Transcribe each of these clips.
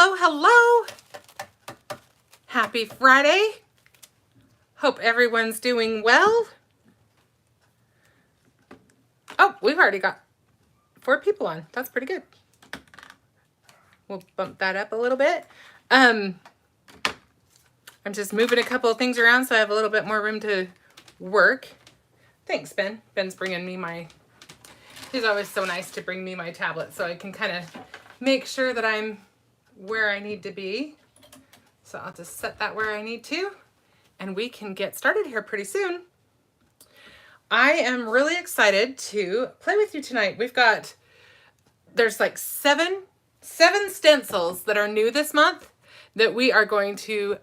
hello, hello. Happy Friday. Hope everyone's doing well. Oh, we've already got 4 people on. That's pretty good. We'll bump that up a little bit. I'm just moving a couple of things around so I have a little bit more room to work. Thanks, Ben. Ben's bringing me he's always so nice to bring me my tablet so I can kind of make sure that I'm where I need to be. So I'll just set that where I need to, and we can get started here pretty soon. I am really excited to play with you tonight. There's like seven stencils that are new this month that we're going to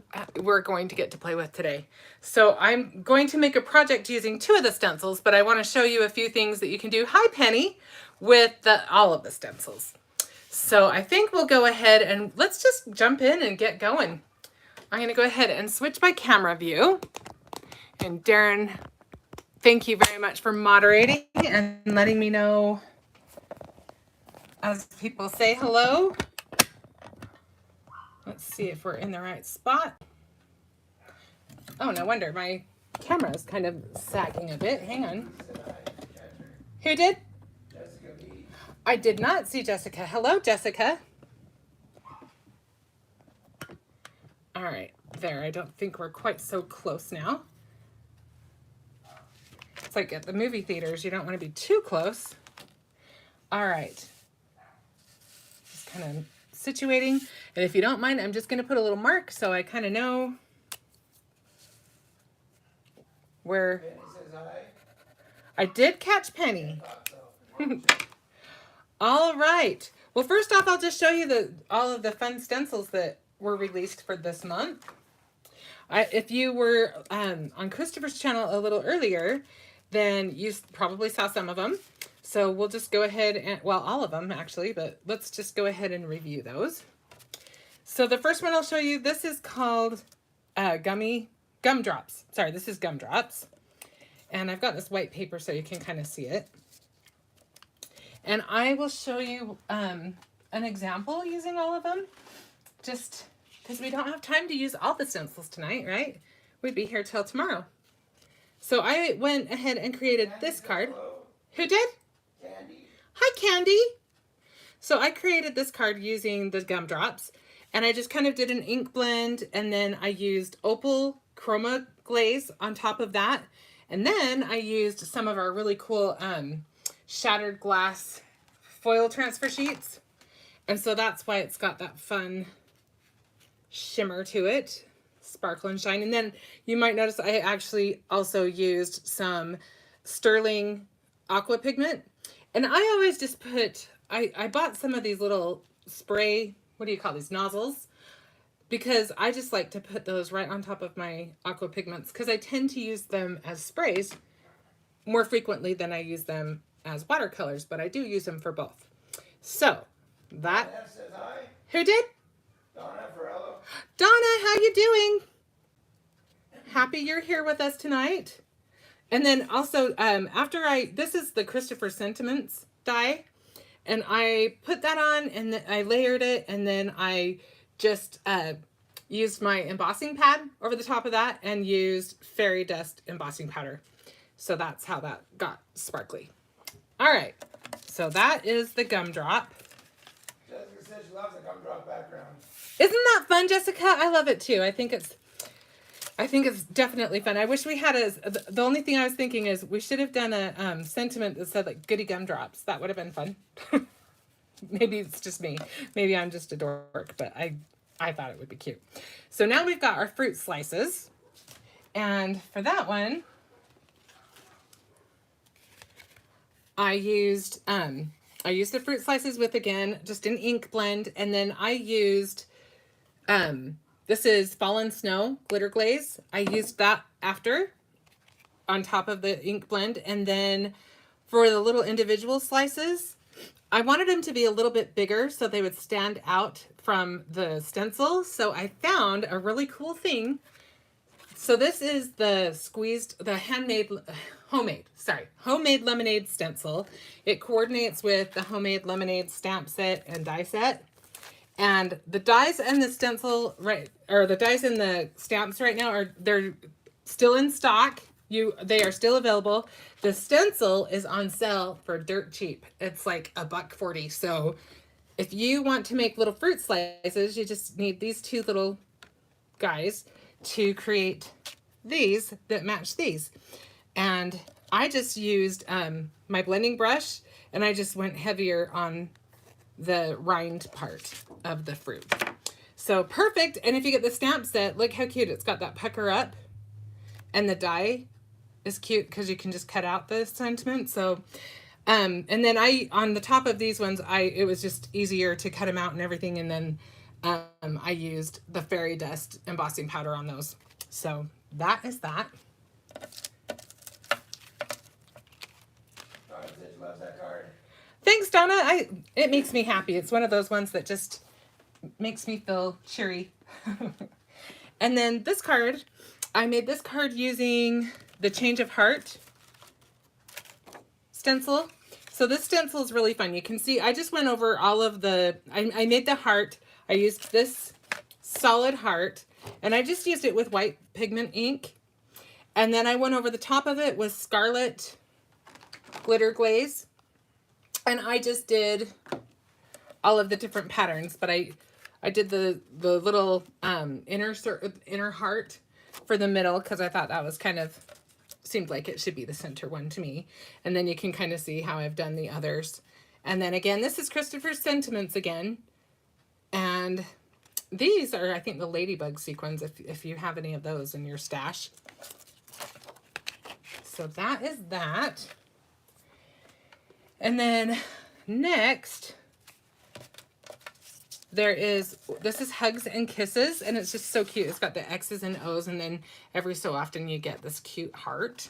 get to play with today. So I'm going to make a project using 2 of the stencils, but I want to show you a few things that you can do. Hi, Penny, with all of the stencils. So I think we'll go ahead and let's just jump in and get going. I'm going to go ahead and switch my camera view. And Darren, thank you very much for moderating and letting me know as people say hello. Let's see if we're in the right spot. Oh, no wonder my camera is kind of sagging a bit. Hang on. Who did? I did not see Jessica. Hello, Jessica. All right, there. I don't think we're quite so close now. It's like at the movie theaters, you don't want to be too close. All right. Just kind of situating. And if you don't mind, I'm just going to put a little mark so I kind of know where. Penny says hi. I did catch Penny. All right. Well, first off, I'll just show you all of the fun stencils that were released for this month. If you were on Christopher's channel a little earlier, then you probably saw some of them. So we'll just go ahead and, well, all of them actually, but let's just go ahead and review those. So the first one I'll show you, this is called gumdrops. Sorry, this is gumdrops. And I've got this white paper so you can kind of see it. And I will show you an example using all of them, just because we don't have time to use all the stencils tonight, right? We'd be here till tomorrow. So I went ahead and created this card. Who did? Candy. Hi, Candy. So I created this card using the gumdrops, and I just kind of did an ink blend, and then I used opal chroma glaze on top of that. And then I used some of our really cool shattered glass foil transfer sheets. And so that's why it's got that fun shimmer to it, sparkle and shine. And then you might notice I actually also used some sterling aqua pigment. And I always just I bought some of these little spray, what do you call these, nozzles, because I just like to put those right on top of my aqua pigments because I tend to use them as sprays more frequently than I use them as watercolors, but I do use them for both. So that. Donna says hi. Who did? Donna Farello. Donna, how you doing? Happy you're here with us tonight. And then also, this is the Christopher Sentiments die, and I put that on, and then I layered it, and then I just used my embossing pad over the top of that and used fairy dust embossing powder. So that's how that got sparkly. All right, so that is the gumdrop. Jessica says she loves the gumdrop background. Isn't that fun, Jessica? I love it too. I think it's definitely fun. I wish we had the only thing I was thinking is we should have done a sentiment that said like goody gumdrops. That would have been fun. Maybe it's just me. Maybe I'm just a dork, but I thought it would be cute. So now we've got our fruit slices. And for that one, I used the fruit slices with, again, just an ink blend. And then I used, this is Fallen Snow glitter glaze. I used that after on top of the ink blend. And then for the little individual slices, I wanted them to be a little bit bigger so they would stand out from the stencil. So I found a really cool thing. So this is the homemade lemonade stencil. It coordinates with the homemade lemonade stamp set and die set. And the dies and the stencil or the dies and the stamps right now they're still in stock. They are still available. The stencil is on sale for dirt cheap. It's like $1.40. So if you want to make little fruit slices, you just need these two little guys to create these that match these. And I just used my blending brush, and I just went heavier on the rind part of the fruit. So perfect. And if you get the stamp set, look how cute. It's got that pucker up, and the die is cute because you can just cut out the sentiment. So and then on the top of these ones, it was just easier to cut them out and everything. And then I used the fairy dust embossing powder on those. So that is that. Donna said she loves that card. Thanks, Donna. It makes me happy. It's one of those ones that just makes me feel cheery. And then this card, I made this card using the Change of Heart stencil. So this stencil is really fun. You can see I just went over all of I made the heart. I used this solid heart, and I just used it with white pigment ink. And then I went over the top of it with scarlet glitter glaze. And I just did all of the different patterns, but I did the little inner heart for the middle because I thought that was seemed like it should be the center one to me. And then you can kind of see how I've done the others. And then again, this is Christopher's Sentiments again. And these are, I think, the ladybug sequins, if you have any of those in your stash. So that is that. And then next, this is Hugs and Kisses, and it's just so cute. It's got the X's and O's, and then every so often you get this cute heart.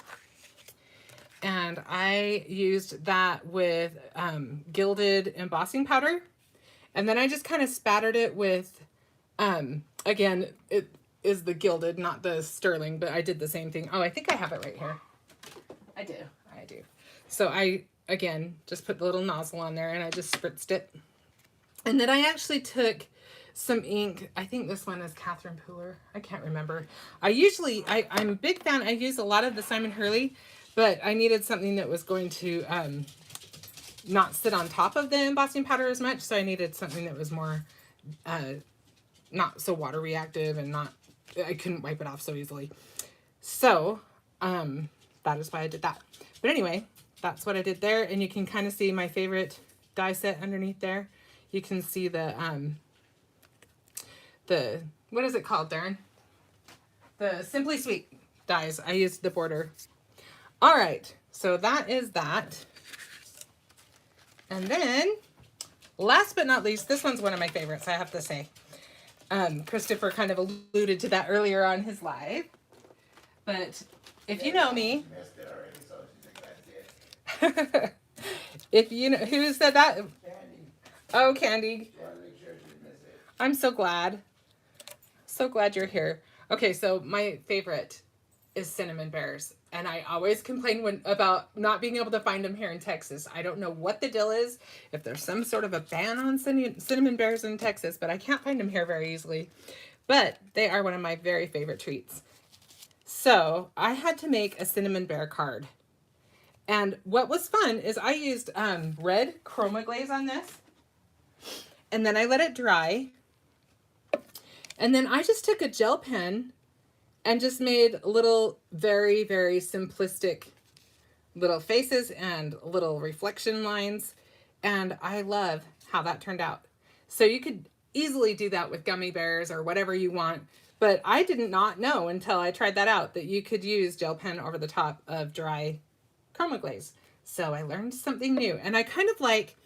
And I used that with gilded embossing powder. And then I just kind of spattered it with, again, it is the gilded, not the sterling, but I did the same thing. Oh, I think I have it right here. I do. So I, again, just put the little nozzle on there, and I just spritzed it. And then I actually took some ink. I think this one is Catherine Pooler. I can't remember. I'm a big fan. I use a lot of the Simon Hurley, but I needed something that was going to not sit on top of the embossing powder as much. So I needed something that was more not so water reactive, and I couldn't wipe it off so easily. So that is why I did that. But anyway, that's what I did there. And you can kind of see my favorite die set underneath there. You can see the what is it called, Darren? The Simply Sweet dies. I used the border. All right, so that is that. And then, last but not least, this one's one of my favorites, I have to say. Christopher kind of alluded to that earlier on his live. But if you know me... She missed it already, so she's excited to see it. If you know... Who said that? Candy. Oh, Candy. She wanted to make sure she didn't miss it. I'm so glad. So glad you're here. Okay, so my favorite is cinnamon bears. And I always complain about not being able to find them here in Texas. I don't know what the deal is, if there's some sort of a ban on cinnamon bears in Texas, but I can't find them here very easily. But they are one of my very favorite treats. So I had to make a cinnamon bear card. And what was fun is I used red chroma glaze on this. And then I let it dry. And then I just took a gel pen and just made little very, very simplistic little faces and little reflection lines. And I love how that turned out. So you could easily do that with gummy bears or whatever you want. But I did not know until I tried that out that you could use gel pen over the top of dry chroma glaze. So I learned something new. And I kind of like...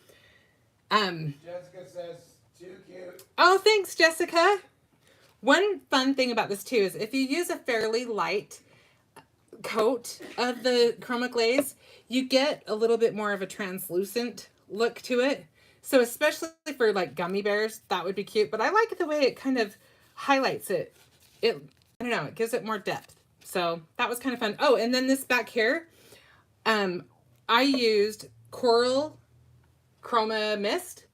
Jessica says, too cute. Oh, thanks, Jessica. One fun thing about this too is if you use a fairly light coat of the chroma glaze, you get a little bit more of a translucent look to it. So especially for like gummy bears, that would be cute. But I like the way it kind of highlights it. I don't know, it gives it more depth. So that was kind of fun. Oh, and then this back here, I used Coral Chroma Mist.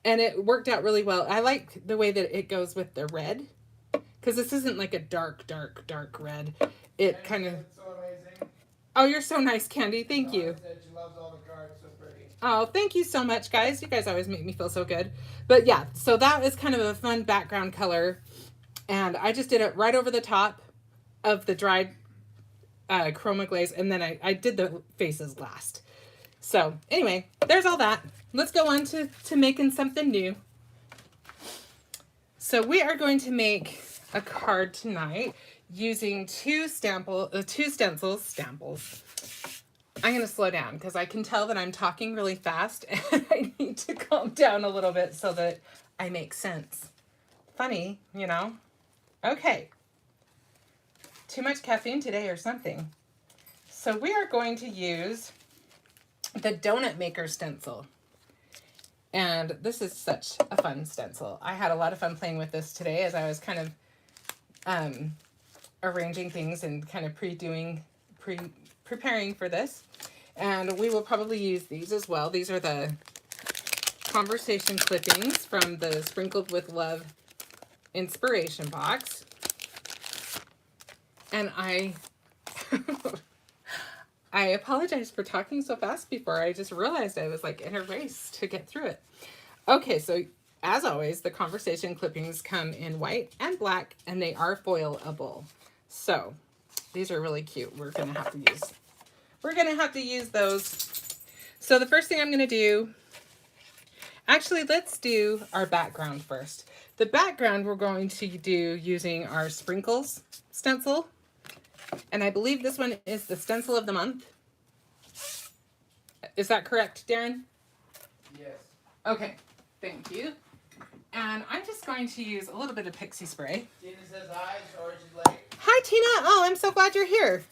And it worked out really well. I like the way that it goes with the red, because this isn't like a dark, dark, dark red. It kind of... It's so amazing. Oh, you're so nice, Candy. Thank you. Dawn said she loves all the cards. So pretty. Oh, thank you so much, guys. You guys always make me feel so good. But yeah, so that is kind of a fun background color. And I just did it right over the top of the dried chroma glaze. And then I did the faces last. So anyway, there's all that. Let's go on to making something new. So we are going to make a card tonight using two stencils. I'm going to slow down because I can tell that I'm talking really fast and I need to calm down a little bit so that I make sense. Funny, you know? Okay. Too much caffeine today or something. So we are going to use the Donut Maker stencil. And this is such a fun stencil. I had a lot of fun playing with this today as I was kind of arranging things and kind of preparing for this. And we will probably use these as well. These are the conversation clippings from the Sprinkled with Love inspiration box. And I apologize for talking so fast before. I just realized I was like in a race to get through it. Okay, so as always, the conversation clippings come in white and black, and they are foilable. So these are really cute. We're gonna have to use those. So the first thing I'm gonna do, actually, let's do our background first. The background we're going to do using our sprinkles stencil. And I believe this one is the stencil of the month. Is that correct, Darren? Yes. Okay, thank you. And I'm just going to use a little bit of pixie spray. Tina says hi. Sorry she's late. Hi, Tina. Oh, I'm so glad you're here.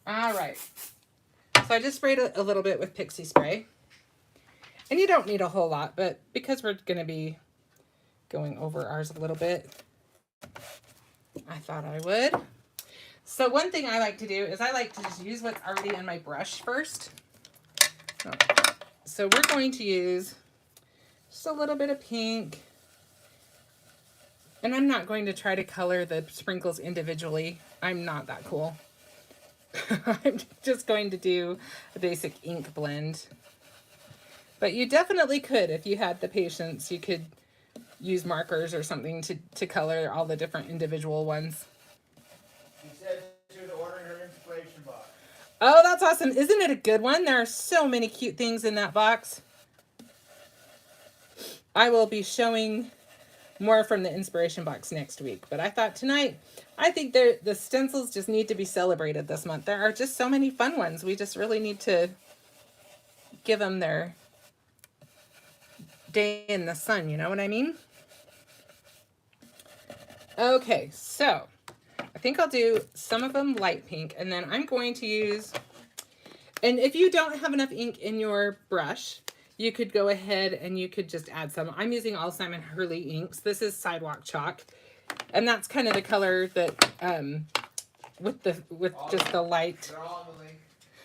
All right. So I just sprayed a little bit with pixie spray. And you don't need a whole lot, but because we're going to be going over ours a little bit, I thought I would. So one thing I like to do is I like to just use what's already in my brush first. So we're going to use just a little bit of pink. And I'm not going to try to color the sprinkles individually. I'm not that cool. I'm just going to do a basic ink blend. But you definitely could, if you had the patience, you could use markers or something to color all the different individual ones. She said she was ordering her inspiration box. Oh, that's awesome. Isn't it a good one? There are so many cute things in that box. I will be showing more from the inspiration box next week. But I thought tonight, I think the stencils just need to be celebrated this month. There are just so many fun ones. We just really need to give them their day in the sun. You know what I mean? Okay, so I think I'll do some of them light pink, and then I'm going to use, and if you don't have enough ink in your brush, you could go ahead and you could just add some. I'm using all Simon Hurley inks. This is Sidewalk Chalk, and that's kind of the color that, with just the light. They're all in the link.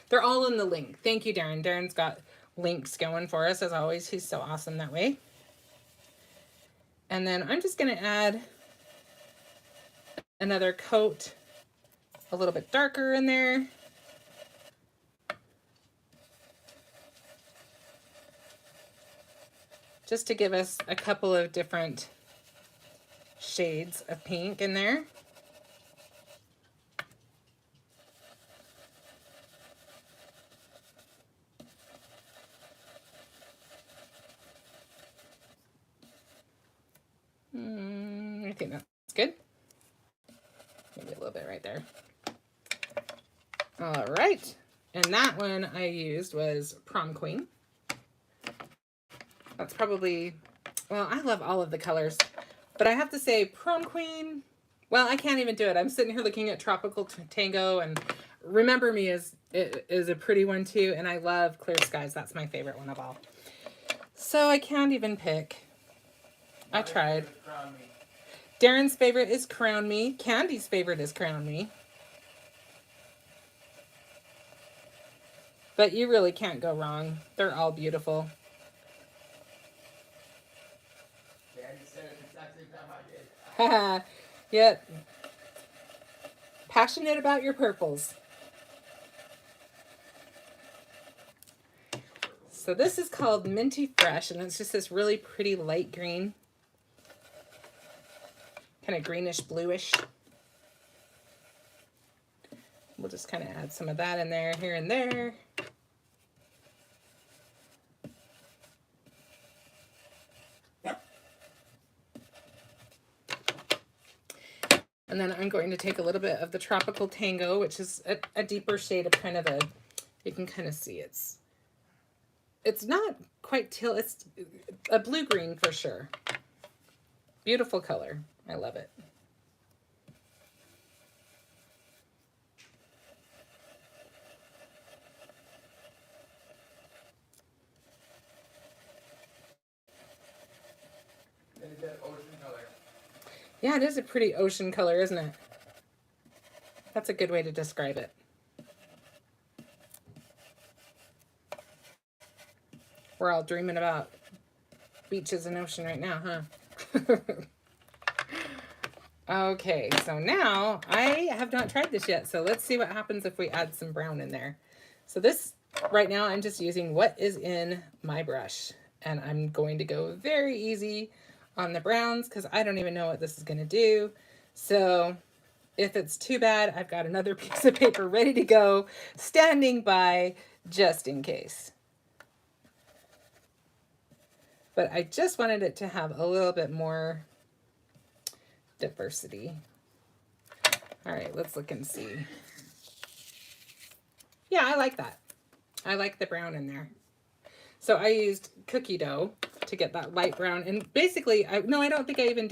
They're all in the link. Thank you, Darren. Darren's got links going for us, as always. He's so awesome that way. And then I'm just going to add another coat, a little bit darker in there. Just to give us a couple of different shades of pink in there. I think that's good. Maybe a little bit right there. All right. And that one I used was Prom Queen. That's probably, well, I love all of the colors, but I have to say Prom Queen, well, I can't even do it. I'm sitting here looking at Tropical Tango, and Remember Me is a pretty one too, and I love Clear Skies. That's my favorite one of all. So I can't even pick. I tried. Darren's favorite is Crown Me. Candy's favorite is Crown Me. But you really can't go wrong. They're all beautiful. Daddy said it the exact same time I did. Yep. Passionate about your purples. So this is called Minty Fresh, and it's just this really pretty light green. Kind of greenish bluish. We'll just kind of add some of that in there, here and there. And then I'm going to take a little bit of the Tropical Tango, which is a deeper shade of kind of you can kind of see it's not quite teal, it's a blue-green for sure. Beautiful color. I love it. Then it said ocean color. Yeah, it is a pretty ocean color, isn't it? That's a good way to describe it. We're all dreaming about beaches and ocean right now, huh? Okay, so now I have not tried this yet, so let's see what happens if we add some brown in there. So this, right now, I'm just using what is in my brush, and I'm going to go very easy on the browns because I don't even know what this is going to do. So if it's too bad, I've got another piece of paper ready to go, standing by just in case. But I just wanted it to have a little bit more diversity. All right, let's look and see. Yeah, I like that. I like the brown in there. So I used cookie dough to get that light brown. And basically, I don't think I even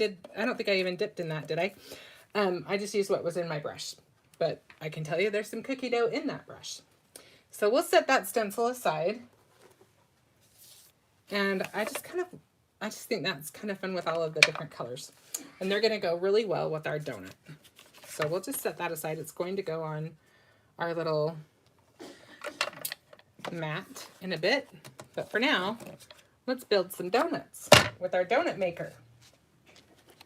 dipped in that, did I? I just used what was in my brush. But I can tell you there's some cookie dough in that brush. So we'll set that stencil aside. And I just think that's kind of fun with all of the different colors. And they're going to go really well with our donut. So we'll just set that aside. It's going to go on our little mat in a bit. But for now, let's build some donuts with our donut maker.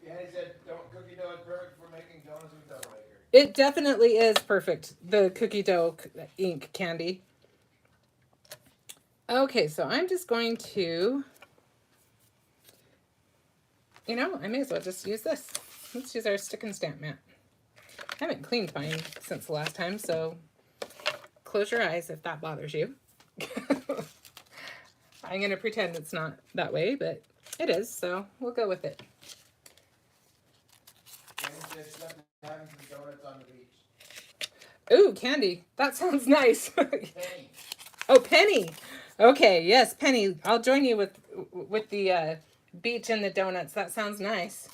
Yeah, he said cookie dough is perfect for making donuts with dough maker. It definitely is perfect, the cookie dough ink candy. Okay, so I'm just going to, I may as well just use this. Let's use our stick and stamp mat. I haven't cleaned mine since the last time, so close your eyes if that bothers you. I'm going to pretend it's not that way, but it is, so we'll go with it. And he said something having some donuts on the beach. Ooh, candy. That sounds nice. Penny. Oh, Penny. Okay, yes, Penny. I'll join you with the beach and the donuts. That sounds nice.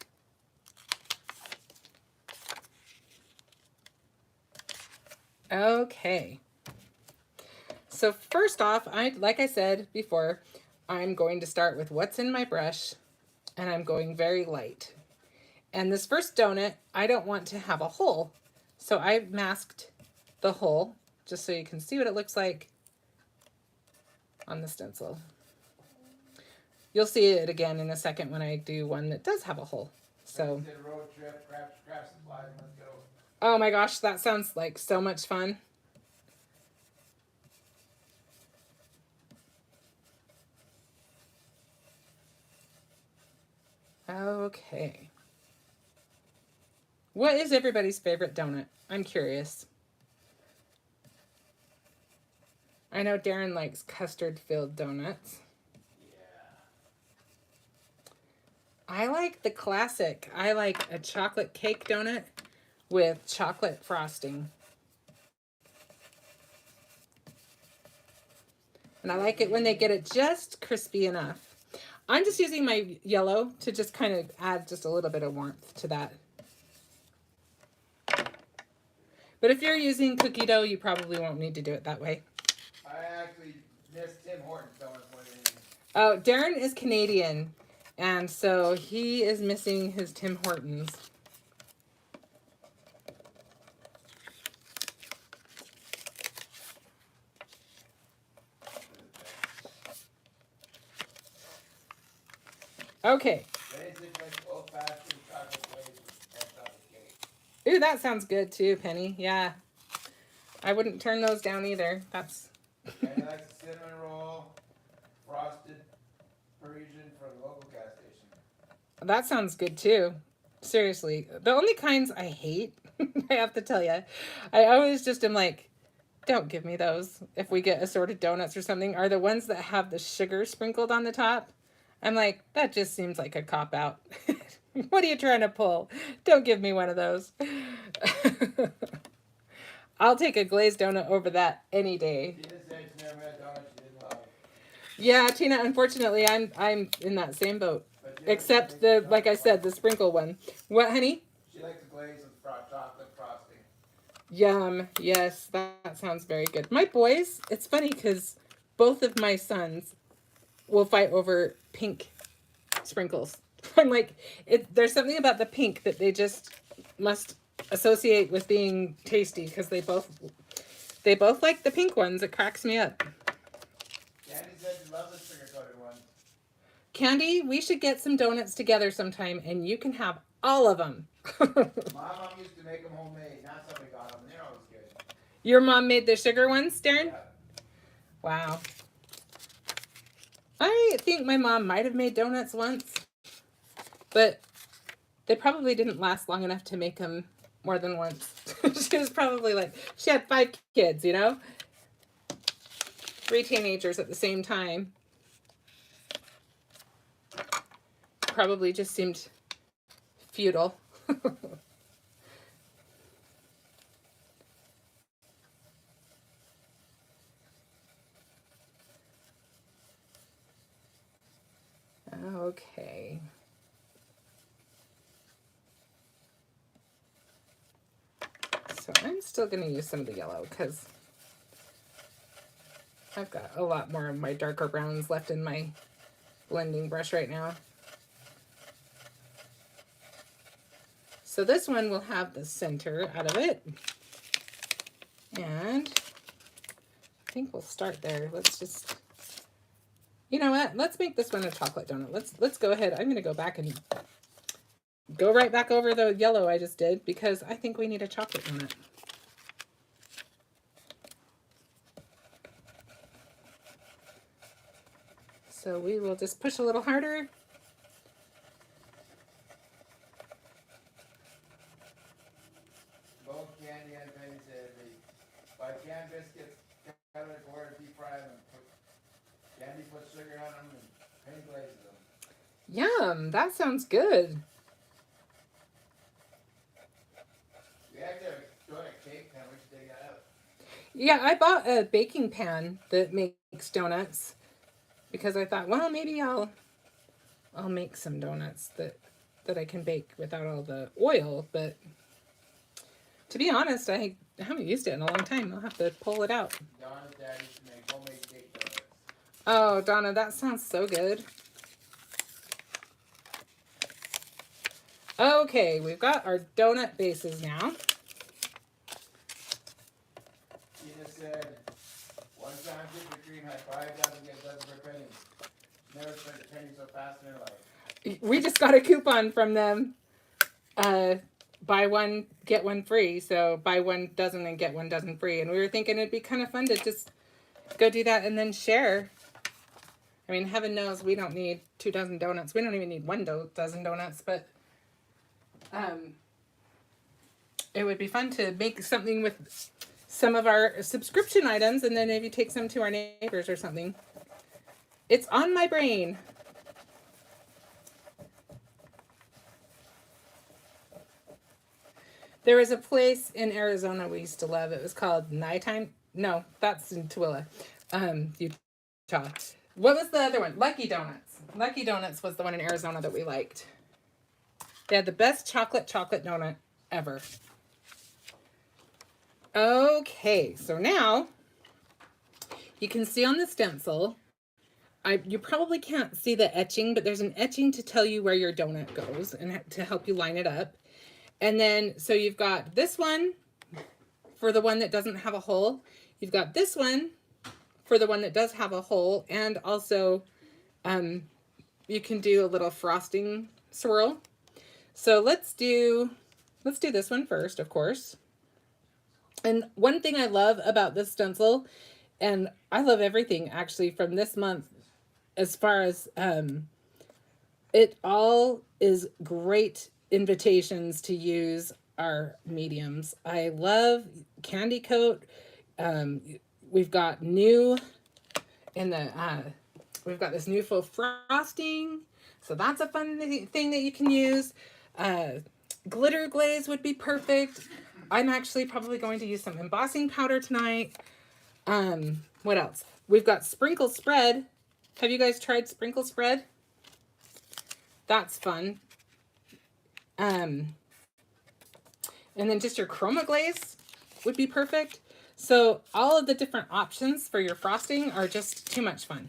Okay. So first off, like I said before, I'm going to start with what's in my brush, and I'm going very light. And this first donut, I don't want to have a hole, so I masked the hole just so you can see what it looks like on the stencil. You'll see it again in a second when I do one that does have a hole. So, Road trip, craft supplies, let's go. oh my gosh, that sounds like so much fun. Okay. What is everybody's favorite donut? I'm curious. I know Darren likes custard-filled donuts. I like the classic. I like a chocolate cake donut with chocolate frosting. And I like it when they get it just crispy enough. I'm just using my yellow to just kind of add just a little bit of warmth to that. But if you're using cookie dough, you probably won't need to do it that way. I actually missed Tim Hortons donuts more than anything. Oh, Darren is Canadian, and so he is missing his Tim Hortons. Okay. Then it's just like old-fashioned chocolate glaze and chocolate cake. Ooh, that sounds good too, Penny. Yeah. I wouldn't turn those down either. That's Danny likes a cinnamon roll, frosted Parisian from the local gas station. that sounds good too. Seriously. The only kinds I hate, I have to tell you, I always just am like, don't give me those if we get assorted donuts or something, are the ones that have the sugar sprinkled on the top. I'm like, that just seems like a cop out. What are you trying to pull? Don't give me one of those. I'll take a glazed donut over that any day. Tina said she never had donuts she didn't love. Yeah, Tina, unfortunately I'm in that same boat. But she Except makes the, like I said, the sprinkle one. What, honey? She likes the glaze with chocolate frosting. Yum. Yes, that sounds very good. My boys, it's funny because both of my sons will fight over pink sprinkles. I'm like, there's something about the pink that they just must associate with being tasty because they both like the pink ones. It cracks me up. Candy said she loves the sugar-coated one. Candy, we should get some donuts together sometime and you can have all of them. My mom used to make them homemade. Now somebody got them, and they're always good. Your mom made the sugar ones, Darren? Yeah. Wow. I think my mom might have made donuts once, but they probably didn't last long enough to make them more than once. She was probably like, she had 5 kids, you know? 3 teenagers at the same time. Probably just seemed futile. Okay. So I'm still going to use some of the yellow because I've got a lot more of my darker browns left in my blending brush right now. So this one will have the center out of it. And I think we'll start there. Let's just, you know what? Let's make this one a chocolate donut. Let's go ahead. I'm going to go back and go right back over the yellow I just did because I think we need a chocolate donut. So we will just push a little harder. Both Candy and Penny said they buy canned biscuits, cut it a quarter, deep fry them, and Candy puts sugar on them, and Penny glazes them. Yum, that sounds good. We actually have a donut cake pan, we should take that out. Yeah, I bought a baking pan that makes donuts because I thought, well, maybe I'll make some donuts that I can bake without all the oil, but to be honest, I haven't used it in a long time. I'll have to pull it out. Donna's dad used to make homemade cake donuts. Oh, Donna, that sounds so good. Okay, we've got our donut bases now. Tina said, one time Krispy Kreme had 5,000 get dozen for penny. Never spent a penny so fast in her life. We just got a coupon from them. Buy one, get one free. So buy 1 dozen and get 1 dozen free. And we were thinking it'd be kind of fun to just go do that and then share. I mean, heaven knows we don't need 2 dozen donuts. We don't even need 1 dozen donuts, but it would be fun to make something with some of our subscription items and then maybe take some to our neighbors or something. It's on my brain. There was a place in Arizona we used to love. It was called Nighttime. No, that's in Tooele, Utah. What was the other one? Lucky Donuts. Lucky Donuts was the one in Arizona that we liked. They had the best chocolate donut ever. Okay, so now you can see on the stencil, you probably can't see the etching, but there's an etching to tell you where your donut goes and to help you line it up. And then, so you've got this one for the one that doesn't have a hole. You've got this one for the one that does have a hole, and also you can do a little frosting swirl. So let's do this one first, of course. And one thing I love about this stencil, and I love everything actually from this month, as far as it all is great invitations to use our mediums. I love Candy Coat. Um, we've got new in the we've got this new faux frosting, so that's a fun thing that you can use. Glitter glaze would be perfect. I'm actually probably going to use some embossing powder tonight. What else? We've got sprinkle spread. Have you guys tried sprinkle spread? That's fun. And then just your chroma glaze would be perfect. So all of the different options for your frosting are just too much fun.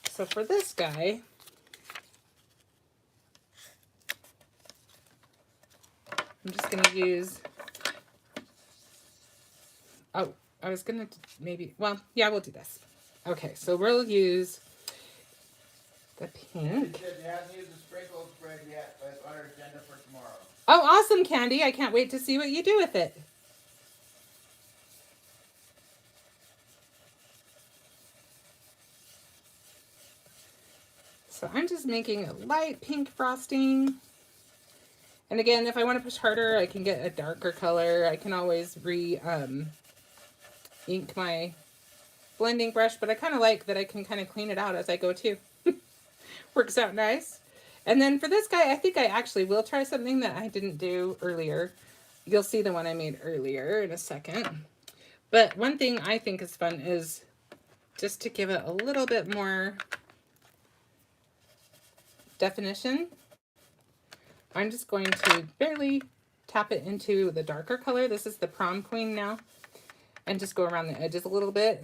So for this guy, I'm just going to use, oh, I was going to maybe, well, yeah, we'll do this. Okay, so we'll use the pink. She said she hasn't used the sprinkle spread yet, but it's on her agenda for tomorrow. Oh, awesome, Candy. I can't wait to see what you do with it. So I'm just making a light pink frosting. And again, if I want to push harder, I can get a darker color. I can always ink my blending brush, but I kind of like that I can kind of clean it out as I go too. Works out nice. And then for this guy, I think I actually will try something that I didn't do earlier. You'll see the one I made earlier in a second. But one thing I think is fun is just to give it a little bit more definition. I'm just going to barely tap it into the darker color. This is the Prom Queen now. And just go around the edges a little bit.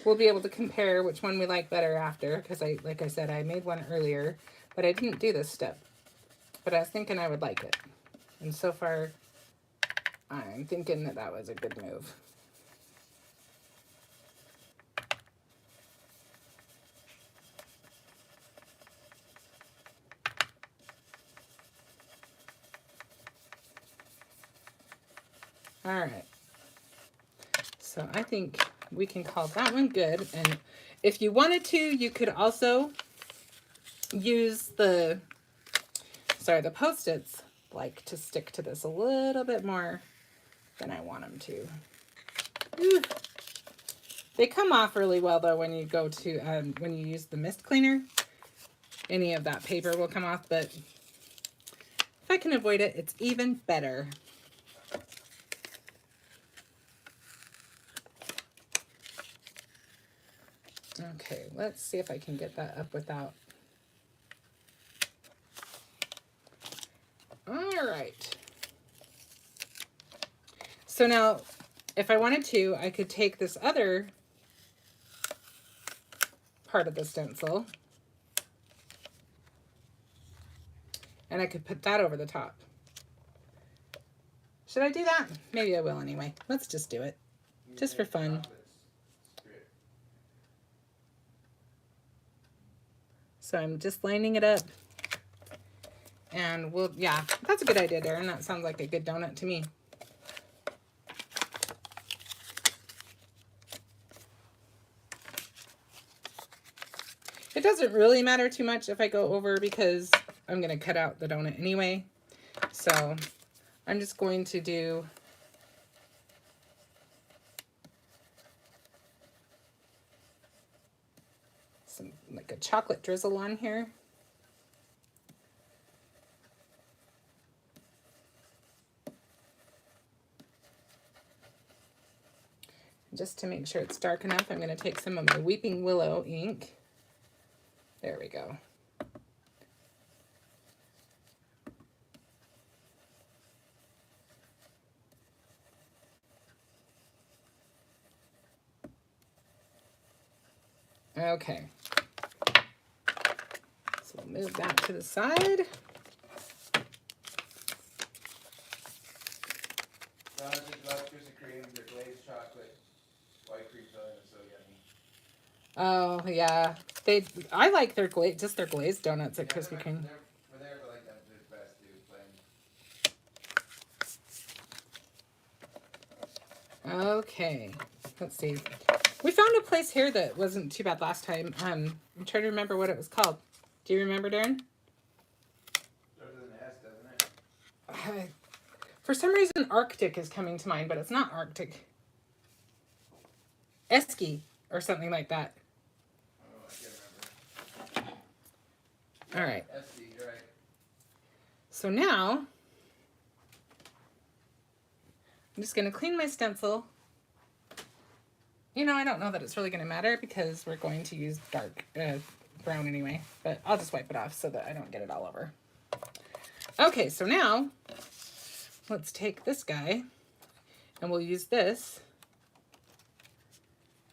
We'll be able to compare which one we like better after, because like I said, I made one earlier, but I didn't do this step. But I was thinking I would like it. And so far, I'm thinking that that was a good move. All right. So I think we can call that one good. And if you wanted to, you could also use the Post-its like to stick to this a little bit more than I want them to. Ooh. They come off really well though when you go to, when you use the mist cleaner. Any of that paper will come off, but if I can avoid it, it's even better. Okay, let's see if I can get that up without. All right. So now, if I wanted to, I could take this other part of the stencil and I could put that over the top. Should I do that? Maybe I will anyway. Let's just do it. Just for fun. So I'm just lining it up. And we'll, yeah, that's a good idea, Darren. That sounds like a good donut to me. It doesn't really matter too much if I go over because I'm going to cut out the donut anyway. So I'm just going to do some, like a chocolate drizzle on here. Just to make sure it's dark enough, I'm going to take some of my Weeping Willow ink. There we go. Okay. So we'll move that to the side. Donuts with love Krispy Kreme, their glazed chocolate, white cream filling is so yummy. Oh yeah, I like their just their glazed donuts at Yeah, Krispy Kreme. we're there, but like them, they're the best, dude. Plain. Okay, let's see. We found a place here that wasn't too bad last time. I'm trying to remember what it was called. Do you remember, Darren? Starts with an S, doesn't it? For some reason, Arctic is coming to mind, but it's not Arctic. Esky or something like that. Oh, I can't remember. All right. SC, you're right. So now, I'm just going to clean my stencil. You know, I don't know that it's really going to matter because we're going to use dark brown anyway, but I'll just wipe it off so that I don't get it all over. Okay, so now let's take this guy and we'll use this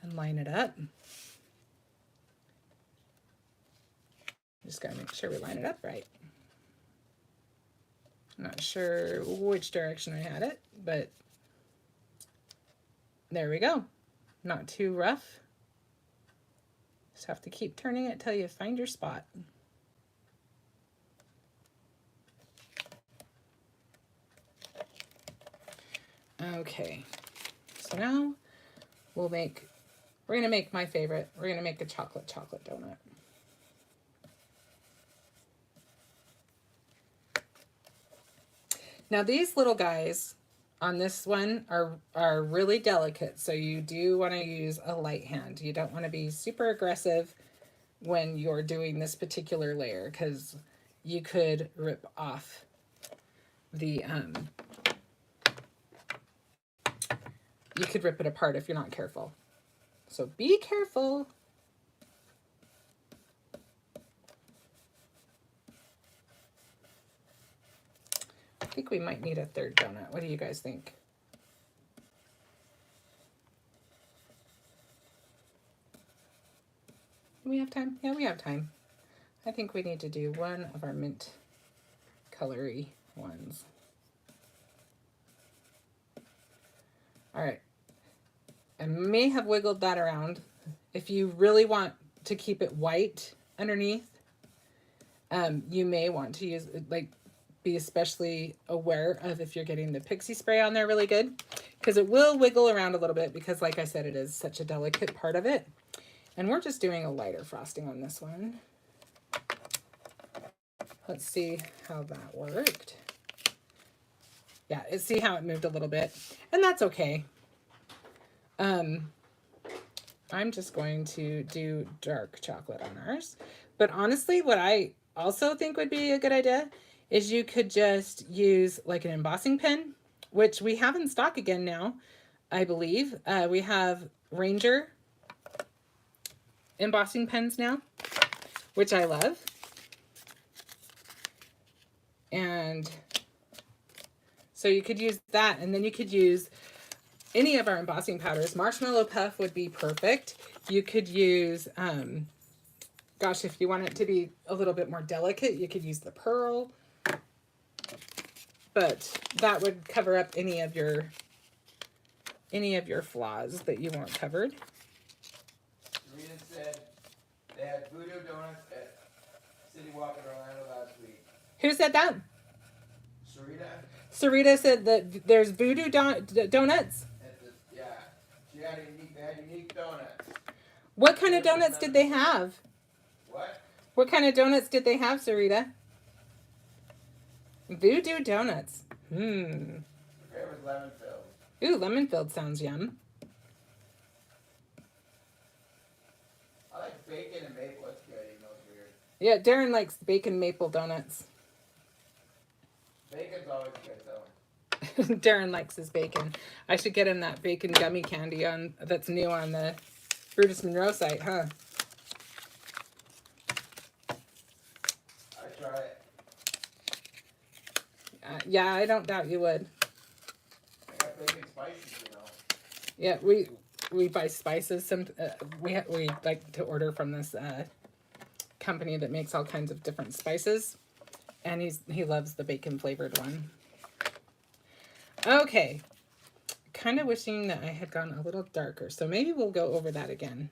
and line it up. Just got to make sure we line it up right. I'm not sure which direction I had it, but there we go. Not too rough. Just have to keep turning it till you find your spot. Okay, so now we're gonna make my favorite. We're gonna make a chocolate donut. Now these little guys on this one are really delicate, so you do want to use a light hand. You don't want to be super aggressive when you're doing this particular layer because you could rip off the you could rip it apart if you're not careful. So be careful. I think we might need a third donut. What do you guys think? Do we have time? Yeah, we have time. I think we need to do one of our mint colory ones. All right. I may have wiggled that around. If you really want to keep it white underneath, you may want to use, like, be especially aware of if you're getting the pixie spray on there really good, because it will wiggle around a little bit because, like I said, it is such a delicate part of it. And we're just doing a lighter frosting on this one. Let's see how that worked. Yeah, see how it moved a little bit, and that's okay. I'm just going to do dark chocolate on ours. But honestly, what I also think would be a good idea is you could just use like an embossing pen, which we have in stock again now, I believe. We have Ranger embossing pens now, which I love. And so you could use that, and then you could use any of our embossing powders. Marshmallow Puff would be perfect. You could use, gosh, if you want it to be a little bit more delicate, you could use the pearl. But that would cover up any of your flaws that you want covered. Rita said they had Voodoo Donuts at City Walk in Orlando last week. Who said that? Sarita? Sarita said that there's Voodoo donuts. Yeah, they had unique donuts. What kind of donuts did they have? What? What kind of donuts did they have, Sarita? Voodoo donuts. My favorite's lemon filled. Ooh, lemon filled sounds yum. I like bacon and maple. It's good, even though it's weird. Yeah, Darren likes bacon maple donuts. Bacon's always good, though. Darren likes his bacon. I should get him that bacon gummy candy that's new on the Brutus Monroe site, huh? I try it. Yeah, I don't doubt you would. I got bacon spices, you know. Yeah, we buy spices. We like to order from this company that makes all kinds of different spices, and he loves the bacon flavored one. Okay, kind of wishing that I had gone a little darker. So maybe we'll go over that again.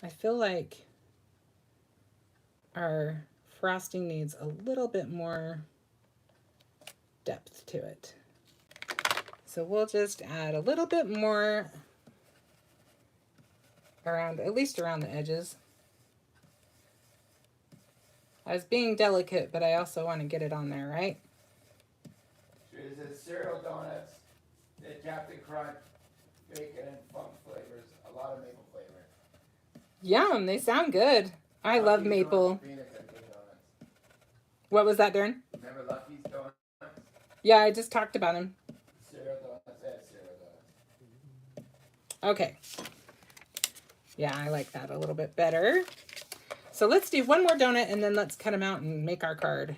I feel like our frosting needs a little bit more depth to it. So we'll just add a little bit more around, at least around the edges. I was being delicate, but I also want to get it on there, right? It says cereal donuts, the Captain Crunch, bacon and funk flavors, a lot of maple flavor. Yum, they sound good. I love Lucky's maple. Donuts, peanuts and good donuts. What was that, Darren? Remember Lucky's Donuts? Yeah, I just talked about them. Cereal donuts, I had cereal donuts. Okay. Yeah, I like that a little bit better. So let's do one more donut and then let's cut them out and make our card.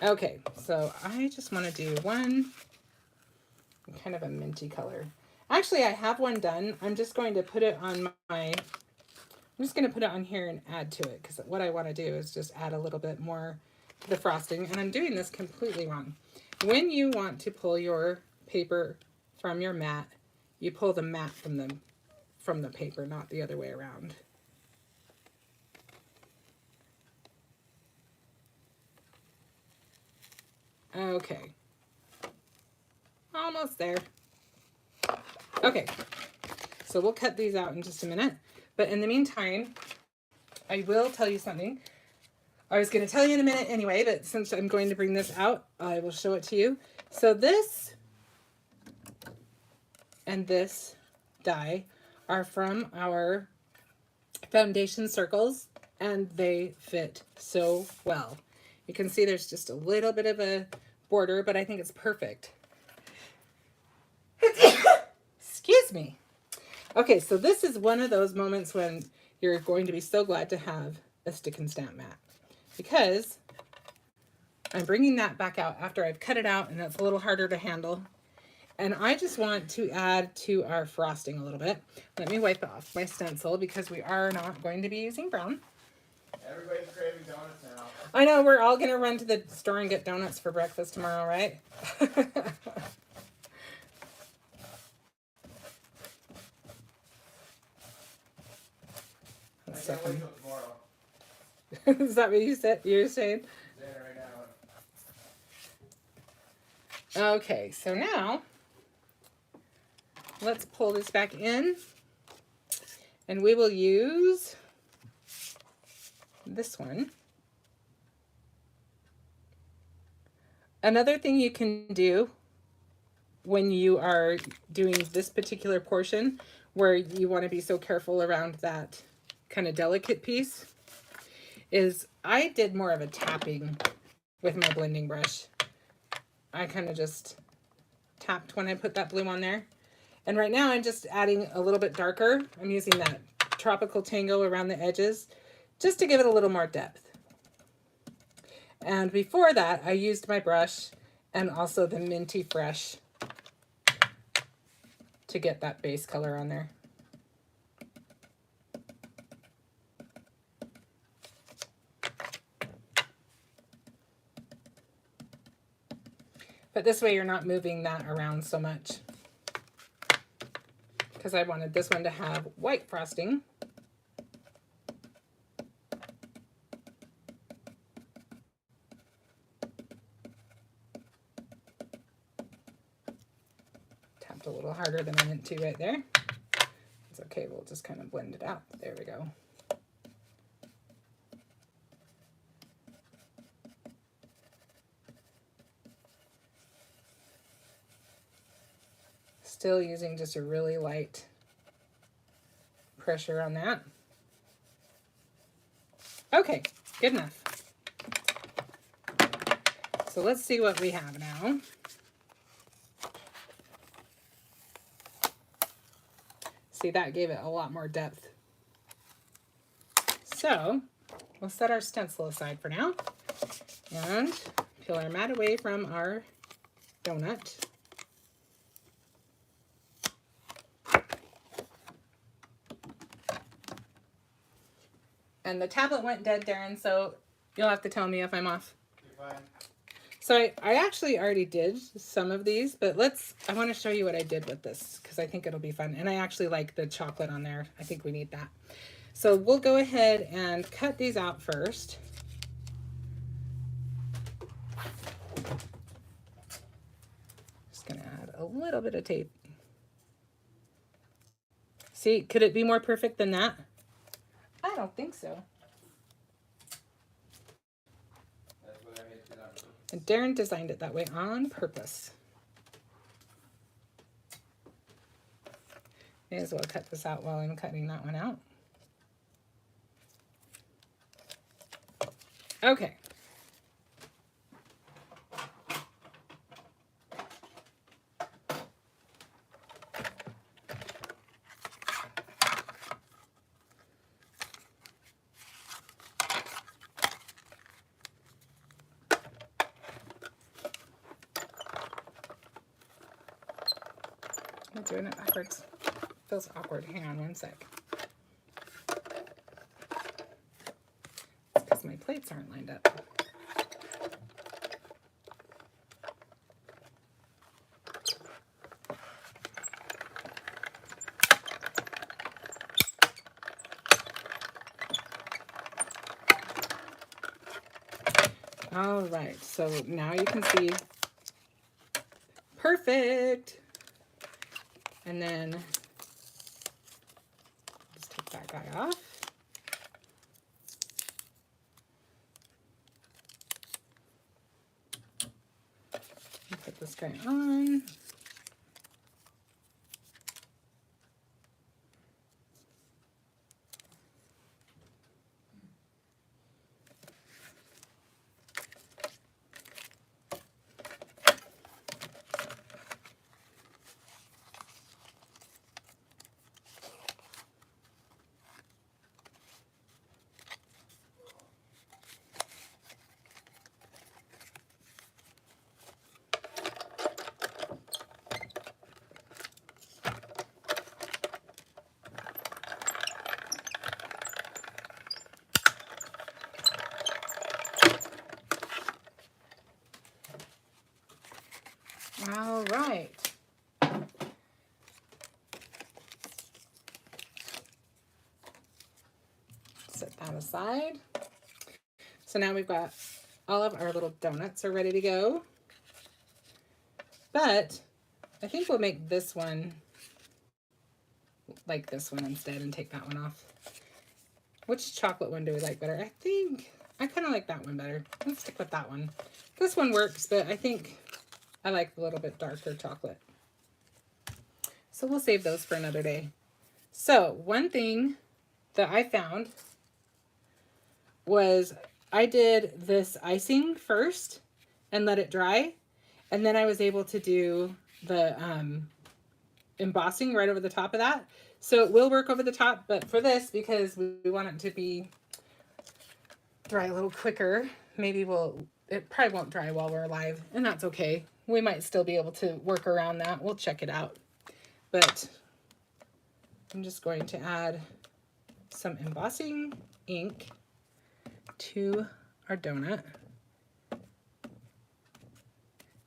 Okay, so I just want to do one kind of a minty color. Actually, I have one done. I'm just going to put it on I'm just going to put it on here and add to it, because what I want to do is just add a little bit more to the frosting, and I'm doing this completely wrong. When you want to pull your paper from your mat, you pull the mat from the paper, not the other way around. Okay. Almost there. Okay. So we'll cut these out in just a minute. But in the meantime, I will tell you something. I was going to tell you in a minute anyway, but since I'm going to bring this out, I will show it to you. So this and this die are from our foundation circles, and they fit so well. You can see there's just a little bit of a border, but I think it's perfect. Excuse me. Okay, so this is one of those moments when you're going to be so glad to have a stick and stamp mat, because I'm bringing that back out after I've cut it out, and that's a little harder to handle. And I just want to add to our frosting a little bit. Let me wipe off my stencil because we are not going to be using brown. Everybody's craving donuts now. I know, we're all going to run to the store and get donuts for breakfast tomorrow, right? I can't wait till tomorrow. Is that what you said? You're saying? I'm saying it right now. Okay, so now let's pull this back in, and we will use this one. Another thing you can do when you are doing this particular portion, where you want to be so careful around that kind of delicate piece, is I did more of a tapping with my blending brush. I kind of just tapped when I put that blue on there. And right now I'm just adding a little bit darker. I'm using that Tropical Tango around the edges just to give it a little more depth. And before that, I used my brush and also the Minty Fresh to get that base color on there. But this way you're not moving that around so much, because I wanted this one to have white frosting. Tapped a little harder than I meant to right there. It's okay, we'll just kind of blend it out. There we go. Still using just a really light pressure on that. Okay, good enough. So let's see what we have now. See, that gave it a lot more depth. So we'll set our stencil aside for now and peel our mat away from our donut. And the tablet went dead, Darren, so you'll have to tell me if I'm off. You're fine. So I actually already did some of these, but I want to show you what I did with this because I think it'll be fun. And I actually like the chocolate on there. I think we need that. So we'll go ahead and cut these out first. Just gonna add a little bit of tape. See, could it be more perfect than that? I don't think so. That's what I made it on purpose. And Darren designed it that way on purpose. May as well cut this out while I'm cutting that one out. Okay. I'm doing it backwards. Feels awkward. Hang on one sec. It's because my plates aren't lined up. All right, so now you can see perfect. And then just take that guy off. And put this guy on. All right. Set that aside. So now we've got all of our little donuts are ready to go. But I think we'll make this one like this one instead and take that one off. Which chocolate one do we like better? I think I kind of like that one better. Let's stick with that one. This one works, but I think I like a little bit darker chocolate. So we'll save those for another day. So one thing that I found was I did this icing first and let it dry. And then I was able to do the embossing right over the top of that. So it will work over the top, but for this, because we want it to be dry a little quicker, maybe it probably won't dry while we're live, and that's okay. We might still be able to work around that. We'll check it out. But I'm just going to add some embossing ink to our donut.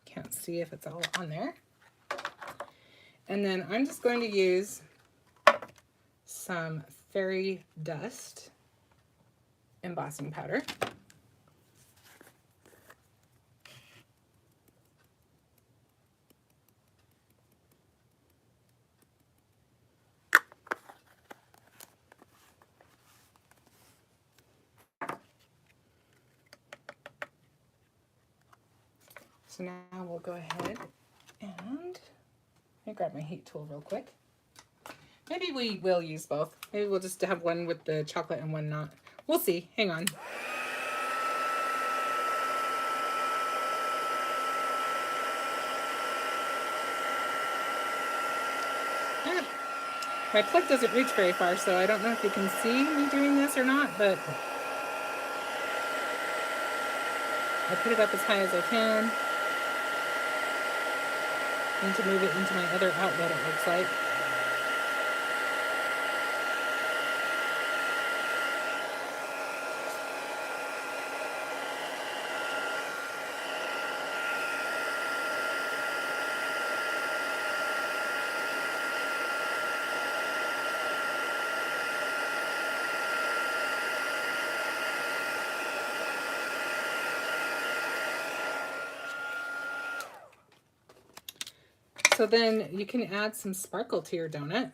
Can't see if it's all on there. And then I'm just going to use some fairy dust embossing powder. So now we'll go ahead and let me grab my heat tool real quick. Maybe we will use both. Maybe we'll just have one with the chocolate and one not. We'll see. Hang on. My plug doesn't reach very far, so I don't know if you can see me doing this or not, but I put it up as high as I can. And to move it into my other outlet, it looks like. So then you can add some sparkle to your donut,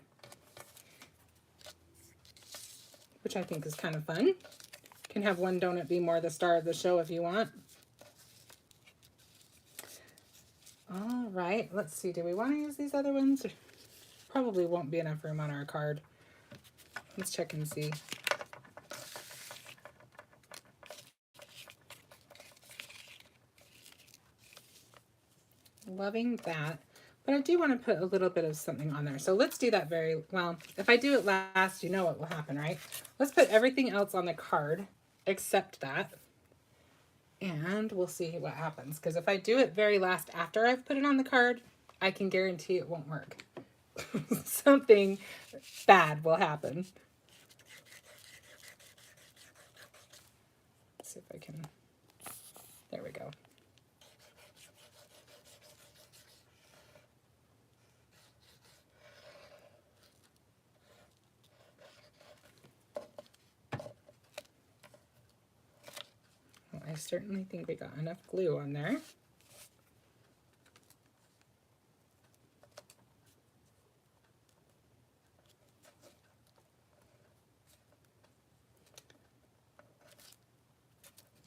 which I think is kind of fun. You can have one donut be more the star of the show if you want. All right, let's see. Do we want to use these other ones? Probably won't be enough room on our card. Let's check and see. Loving that. But I do want to put a little bit of something on there. So let's do that very well. If I do it last, you know what will happen, right? Let's put everything else on the card except that. And we'll see what happens. Because if I do it very last after I've put it on the card, I can guarantee it won't work. Something bad will happen. Let's see if I can. There we go. Well, I certainly think we got enough glue on there.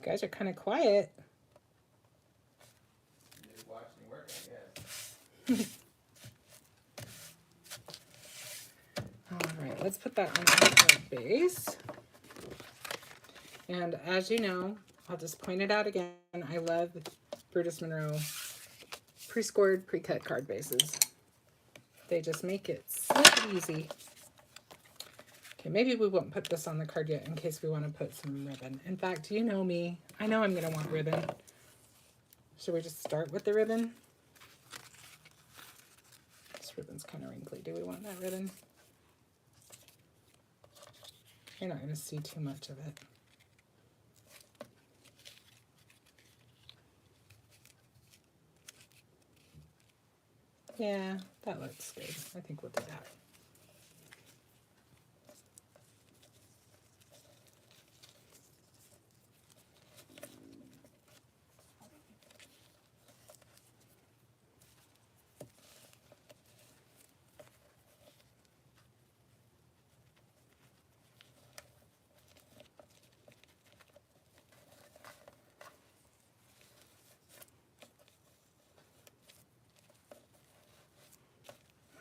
You guys are kind of quiet. Just watching work, I guess. All right, let's put that on the base. And as you know, I'll just point it out again. I love Brutus Monroe pre-scored, pre-cut card bases. They just make it so easy. Okay, maybe we won't put this on the card yet in case we want to put some ribbon. In fact, you know me. I know I'm going to want ribbon. Should we just start with the ribbon? This ribbon's kind of wrinkly. Do we want that ribbon? You're not going to see too much of it. Yeah, that looks good. I think we'll do that.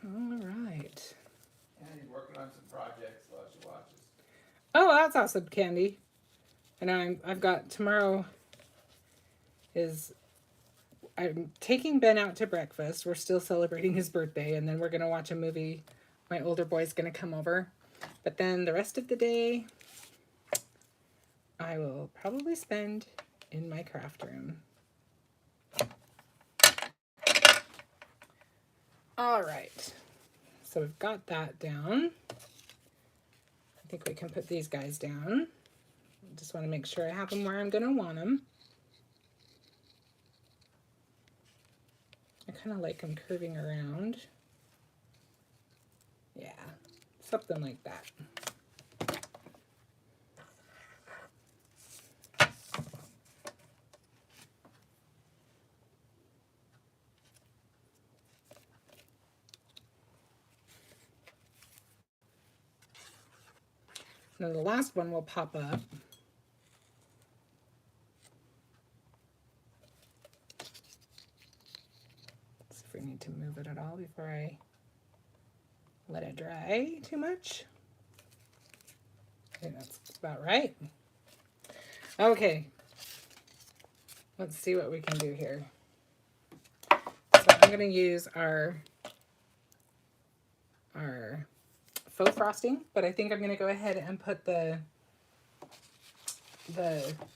All right. And he's working on some projects while she watches. Oh, that's awesome, Candy. And I've got tomorrow is I'm taking Ben out to breakfast. We're still celebrating his birthday, and then we're gonna watch a movie. My older boy's gonna come over. But then the rest of the day I will probably spend in my craft room. All right. So we've got that down. I think we can put these guys down. Just want to make sure I have them where I'm going to want them. I kind of like them curving around. Yeah, something like that. Then the last one will pop up. See if we need to move it at all before I let it dry too much. I think that's about right. Okay, let's see what we can do here. So I'm going to use our faux frosting, but I think I'm going to go ahead and put the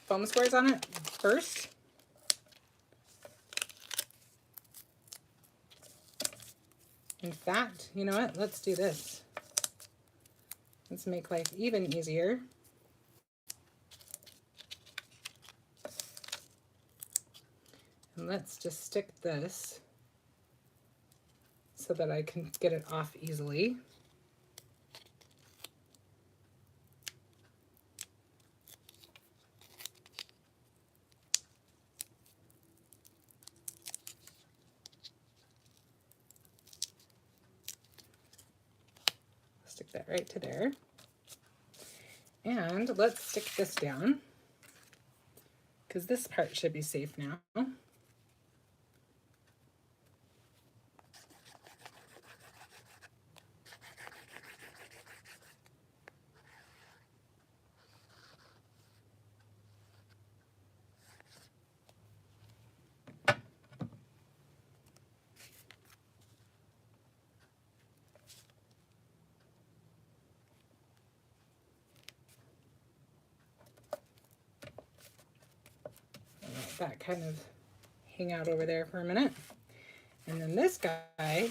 foam squares on it first. In fact, you know what? Let's do this. Let's make life even easier. And let's just stick this so that I can get it off easily. that right to there. And let's stick this down because this part should be safe now. Let that kind of hang out over there for a minute. And then this guy,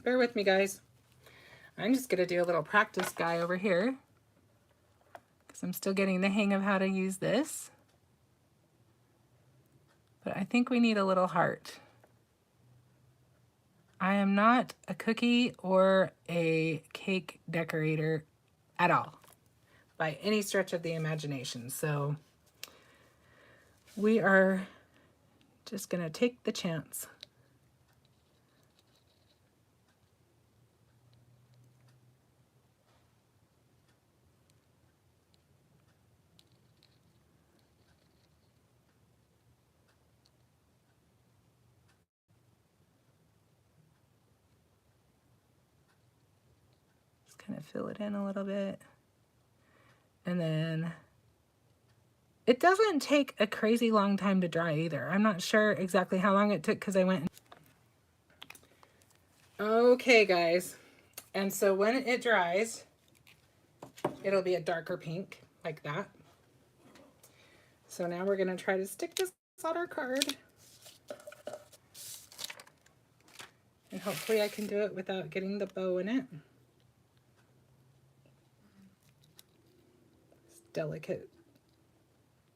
bear with me guys. I'm just gonna do a little practice guy over here because I'm still getting the hang of how to use this. But I think we need a little heart. I am not a cookie or a cake decorator at all, by any stretch of the imagination. So we are just gonna take the chance. Just kind of fill it in a little bit. And then it doesn't take a crazy long time to dry either. I'm not sure exactly how long it took because I went. Okay, guys. And so when it dries, it'll be a darker pink like that. So now we're going to try to stick this on our card. And hopefully I can do it without getting the bow in it. It's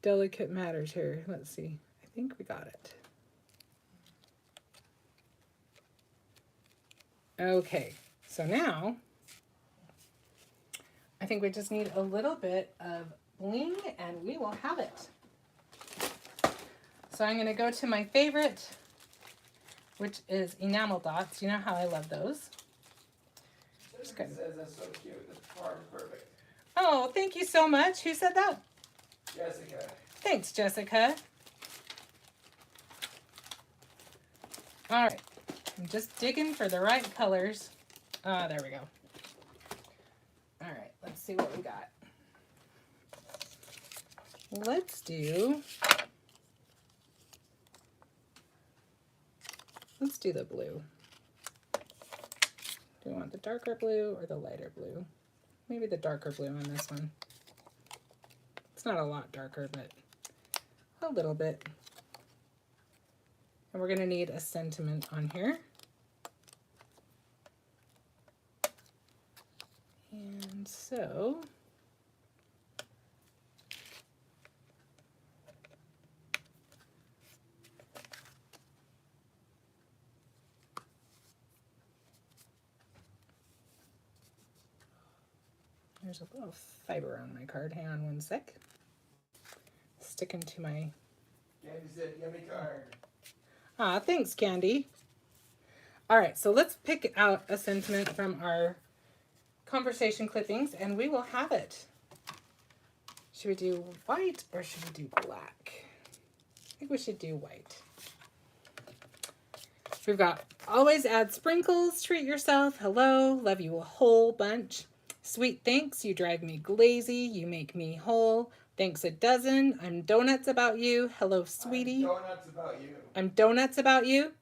delicate matters here. Let's see. I think we got it. Okay, so now I think we just need a little bit of bling and we will have it. So I'm gonna go to my favorite, which is enamel dots. You know how I love those. Jessica says that's so cute. This part is perfect. Oh, thank you so much. Who said that? Jessica. Thanks, Jessica. All right, I'm just digging for the right colors. There we go. All right, let's see what we got. Let's do the blue. Do you want the darker blue or the lighter blue? Maybe the darker blue on this one. It's not a lot darker, but a little bit. And we're gonna need a sentiment on here. And so, there's a little fiber on my card. Hang on one sec. Sticking to my... Candy said, yummy card. Ah, thanks, Candy. All right, so let's pick out a sentiment from our conversation clippings and we will have it. Should we do white or should we do black? I think we should do white. We've got always add sprinkles, treat yourself, hello, love you a whole bunch. Sweet thanks, you drive me glazy, you make me whole. Thanks a dozen, I'm donuts about you, hello sweetie. I'm donuts about you. I'm donuts about you.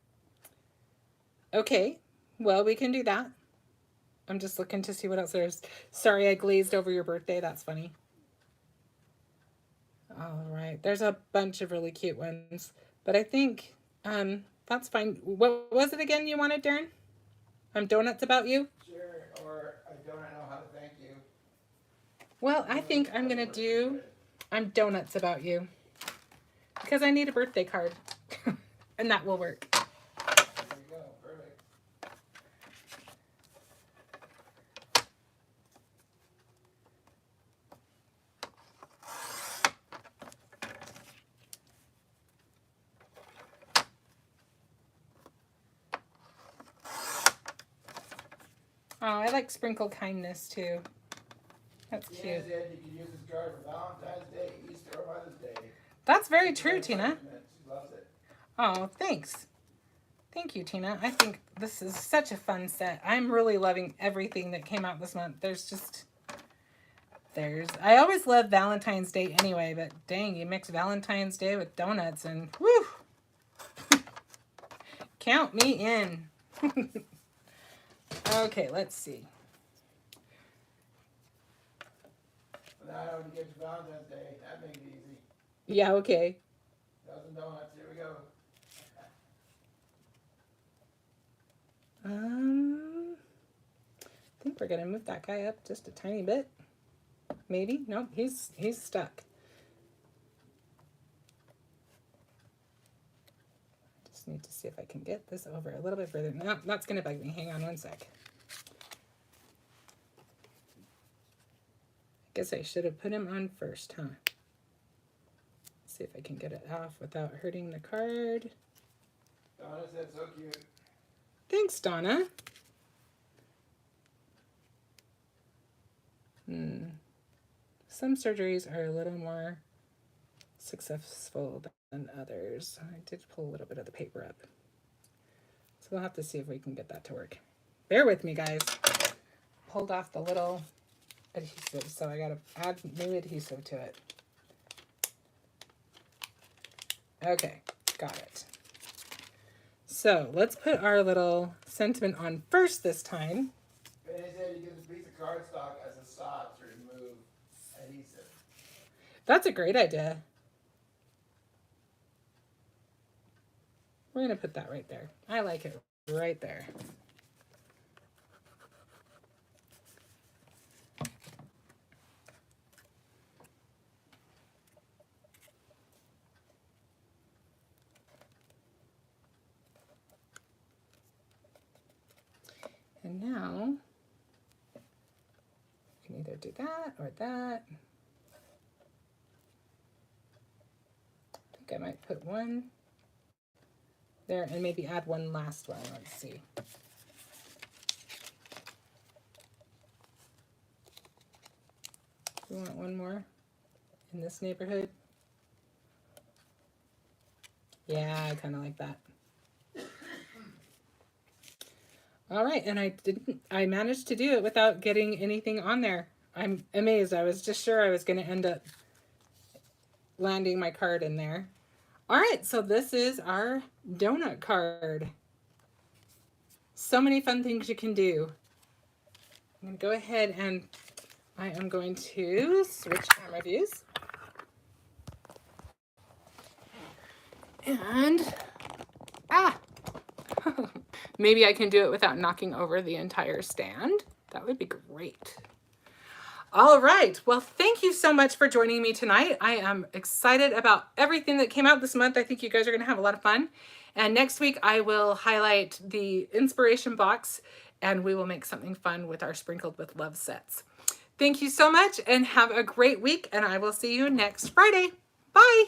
Okay, well we can do that. I'm just looking to see what else there's. Sorry I glazed over your birthday, that's funny. All right, there's a bunch of really cute ones, but I think that's fine. What was it again you wanted, Darren? I'm donuts about you? Sure, or I don't know how to thank you. Well, I think I'm gonna do I'm donuts about you because I need a birthday card and that will work. There you go, perfect. Oh, I like sprinkle kindness too. That's cute. Tina said you can use this card for Valentine's Day, Easter, or Mother's Day. That's very It's true, very Tina. sentiment. She loves it. Oh, thanks. Thank you, Tina. I think this is such a fun set. I'm really loving everything that came out this month. I always love Valentine's Day anyway, but dang, you mix Valentine's Day with donuts and whew. Count me in. Okay, let's see. Now I know to get to Valentine's Day. That makes it easy. Yeah, okay. Dozen donuts. Here we go. I think we're gonna move that guy up just a tiny bit. Maybe. No, he's stuck. Just need to see if I can get this over a little bit further. No, that's gonna bug me. Hang on one sec. I guess I should have put him on first, huh? Let's see if I can get it off without hurting the card. Donna said so cute. Thanks, Donna. Some surgeries are a little more successful than others. I did pull a little bit of the paper up. So we'll have to see if we can get that to work. Bear with me, guys. Pulled off the little adhesive, so I gotta add new adhesive to it. Okay, got it. So let's put our little sentiment on first this time. Benny said you use a piece of cardstock as a saw to remove adhesive. That's a great idea. We're gonna put that right there. I like it right there. And now, you can either do that or that. I think I might put one there and maybe add one last one. Let's see. We want one more in this neighborhood. Yeah, I kind of like that. All right, and I managed to do it without getting anything on there. I'm amazed. I was just sure I was going to end up landing my card in there. All right, so this is our donut card. So many fun things you can do. I'm going to go ahead and I am going to switch camera views. And, maybe I can do it without knocking over the entire stand. That would be great. All right. Well, thank you so much for joining me tonight. I am excited about everything that came out this month. I think you guys are going to have a lot of fun. And next week, I will highlight the inspiration box and we will make something fun with our Sprinkled with Love sets. Thank you so much and have a great week. And I will see you next Friday. Bye.